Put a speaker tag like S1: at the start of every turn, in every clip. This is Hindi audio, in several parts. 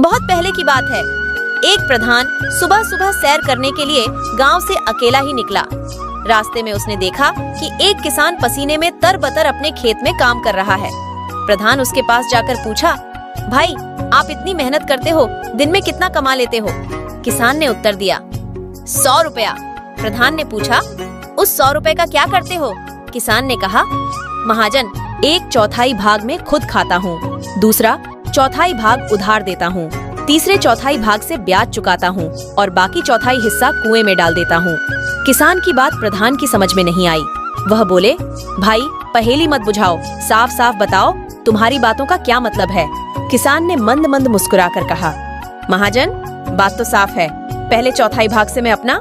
S1: बहुत पहले की बात है। एक प्रधान सुबह सुबह सैर करने के लिए गांव से अकेला ही निकला। रास्ते में उसने देखा कि एक किसान पसीने में तरबतर अपने खेत में काम कर रहा है। प्रधान उसके पास जाकर पूछा, भाई आप इतनी मेहनत करते हो, दिन में कितना कमा लेते हो? किसान ने उत्तर दिया, 100 रुपया। प्रधान ने पूछा, उस 100 रुपए का क्या करते हो? किसान ने कहा, महाजन 1/4 भाग में खुद खाता हूँ, दूसरा 1/4 भाग उधार देता हूँ, तीसरे 1/4 भाग से ब्याज चुकाता हूँ और बाकी 1/4 हिस्सा कुएं में डाल देता हूँ। किसान की बात प्रधान की समझ में नहीं आई। वह बोले, भाई पहेली मत बुझाओ, साफ साफ बताओ तुम्हारी बातों का क्या मतलब है? किसान ने मंद मंद मुस्कुराकर कहा, महाजन बात तो साफ है। पहले 1/4 भाग से मैं अपना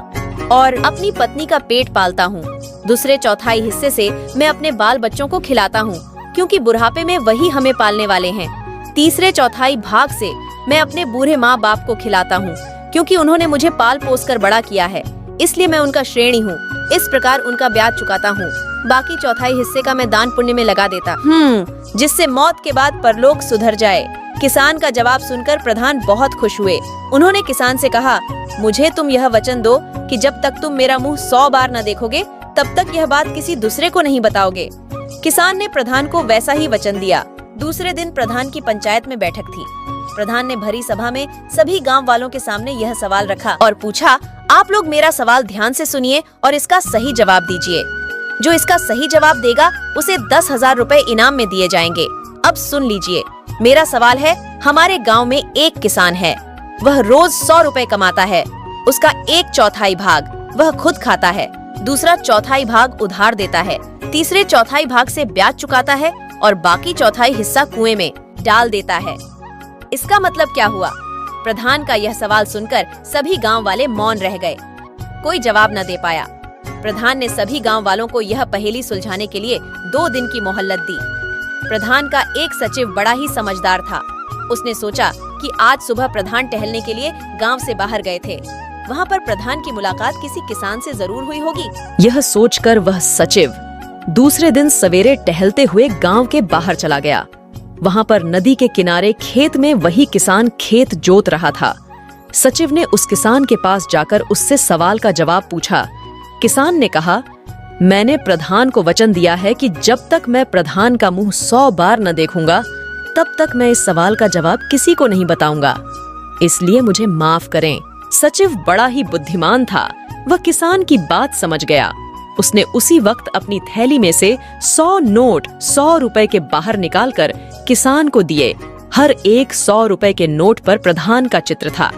S1: और अपनी पत्नी का पेट पालता हूँ, दूसरे 1/4 हिस्से से मैं अपने बाल बच्चों को खिलाता हूँ, क्योंकि बुढ़ापे में वही हमें पालने वाले हैं। तीसरे 1/4 भाग से मैं अपने बूढ़े माँ बाप को खिलाता हूँ, क्योंकि उन्होंने मुझे पाल पोस कर बड़ा किया है, इसलिए मैं उनका श्रेणी हूँ। इस प्रकार उनका ब्याज चुकाता हूँ। बाकी 1/4 हिस्से का मैं दान पुण्य में लगा देता, जिससे मौत के बाद परलोक सुधर जाए। किसान का जवाब सुनकर प्रधान बहुत खुश हुए। उन्होंने किसान से कहा, मुझे तुम यह वचन दो कि जब तक तुम मेरा मुंह 100 बार न देखोगे, तब तक यह बात किसी दूसरे को नहीं बताओगे। किसान ने प्रधान को वैसा ही वचन दिया। दूसरे दिन प्रधान की पंचायत में बैठक थी। प्रधान ने भरी सभा में सभी गांव वालों के सामने यह सवाल रखा और पूछा, आप लोग मेरा सवाल ध्यान से सुनिए और इसका सही जवाब दीजिए। जो इसका सही जवाब देगा उसे 10,000 रुपए इनाम में दिए जाएंगे। अब सुन लीजिए, मेरा सवाल है, हमारे गांव में एक किसान है, वह रोज 100 रुपए कमाता है। उसका 1/4 भाग वह खुद खाता है, दूसरा 1/4 भाग उधार देता है, तीसरे 1/4 भाग से ब्याज चुकाता है और बाकी 1/4 हिस्सा कुएं में डाल देता है। इसका मतलब क्या हुआ? प्रधान का यह सवाल सुनकर सभी गांव वाले मौन रह गए। कोई जवाब न दे पाया। प्रधान ने सभी गांव वालों को यह पहेली सुलझाने के लिए 2 दिन की मोहलत दी। प्रधान का एक सचिव बड़ा ही समझदार था। उसने सोचा कि आज सुबह प्रधान टहलने के लिए गांव से बाहर गए थे, वहां पर प्रधान की मुलाकात किसी किसान से जरूर हुई होगी। यह सोचकर वह सचिव दूसरे दिन सवेरे टहलते हुए गांव के बाहर चला गया। वहां पर नदी के किनारे खेत में वही किसान खेत जोत रहा था। सचिव ने उस किसान के पास जाकर उससे सवाल का जवाब पूछा। किसान ने कहा, मैंने प्रधान को वचन दिया है कि जब तक मैं प्रधान का मुंह 100 बार न देखूंगा, तब तक मैं इस सवाल का जवाब किसी को नहीं बताऊंगा, इसलिए मुझे माफ करें। सचिव बड़ा ही बुद्धिमान था। वह किसान की बात समझ गया। उसने उसी वक्त अपनी थैली में से 100 नोट 100 रुपए के बाहर निकालकर किसान को दिए। हर एक 100 रुपए के नोट पर प्रधान का चित्र था।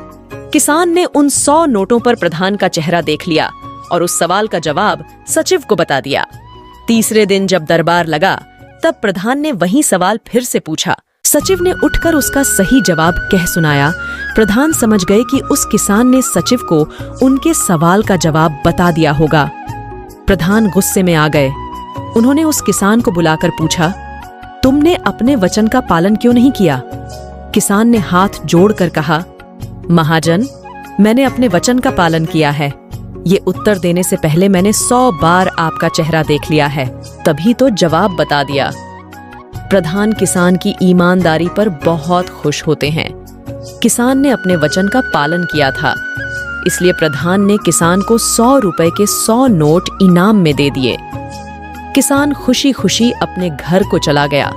S1: किसान ने उन 100 नोटों पर प्रधान का चेहरा देख लिया और उस सवाल का जवाब सचिव को बता दिया। तीसरे दिन जब दरबार लगा, तब प्रधान ने वही सवाल फिर से पूछा। सचिव ने उठकर उसका सही जवाब कह सुनाया। प्रधान समझ गए कि उस किसान ने सचिव को उनके सवाल का जवाब बता दिया होगा। प्रधान गुस्से में आ गए। उन्होंने उस किसान को बुलाकर पूछा, तुमने अपने वचन का पालन क्यों नहीं किया? किसान ने हाथ जोड़कर कहा, महाजन मैंने अपने वचन का पालन किया है। ये उत्तर देने से पहले मैंने 100 बार आपका चेहरा देख लिया है, तभी तो जवाब बता दिया। प्रधान किसान की ईमानदारी पर बहुत खुश होते हैं। किसान ने अपने वचन का पालन किया था, इसलिए प्रधान ने किसान को 100 रुपए के 100 नोट इनाम में दे दिए। किसान खुशी खुशी अपने घर को चला गया।